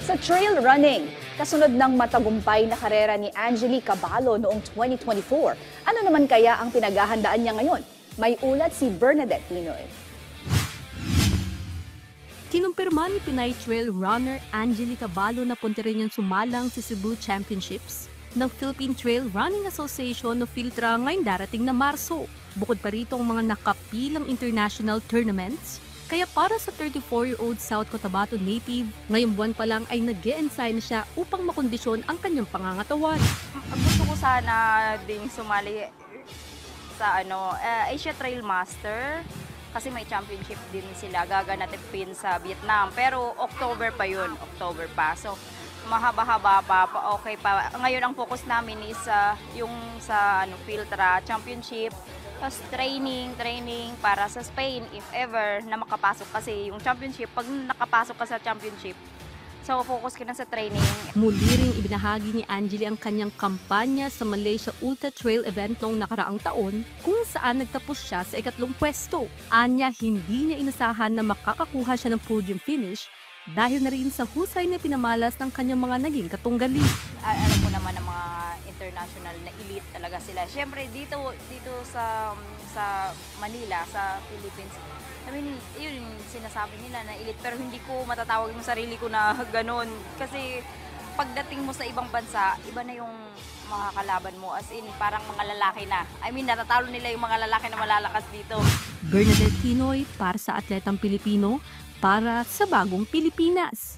Sa trail running, kasunod ng matagumpay na karera ni Angeli Caballo noong 2024, ano naman kaya ang pinaghahandaan niya ngayon? May ulat si Bernadette Pinoy. Kinumpirma ni Pinay trail runner Angeli Caballo na punta rin niyang sumalang sa Cebu Championships ng Philippine Trail Running Association o Philtra ngayong darating na Marso. Bukod pa rito ang mga nakapilang international tournaments. Kaya para sa 34-year-old South Cotabato native, ngayong buwan pa lang ay nag-e-ensign na siya upang makondisyon ang kanyang pangangatawan. Gusto ko sana ding sumali sa Asia Trail Master kasi may championship din sila gaganapin sa Vietnam. Pero October pa yun, October pa. So mahaba-haba pa, okay pa. Ngayon ang focus namin is yung sa Philtra Championship. Tapos training para sa Spain if ever na makapasok kasi yung championship, pag nakapasok ka sa championship, so focus ka na sa training. Muli ring ibinahagi ni Angeli ang kanyang kampanya sa Malaysia Ultra Trail event noong nakaraang taon kung saan nagtapos siya sa ikatlong pwesto. Anya, hindi niya inasahan na makakakuha siya ng podium finish dahil na rin sa husay na pinamalas ng kanyang mga naging katunggali. Alam mo naman ang mga international na elite talaga sila. Siyempre dito sa Manila, sa Philippines, I mean, yun sinasabi nila na elite pero hindi ko matatawag yung sarili ko na ganun. Kasi pagdating mo sa ibang bansa, iba na yung mga kalaban mo. As in, parang mga lalaki na. I mean, natatalo nila yung mga lalaki na malalakas dito. Bernadette Pinoy para sa Atletang Pilipino, para sa Bagong Pilipinas.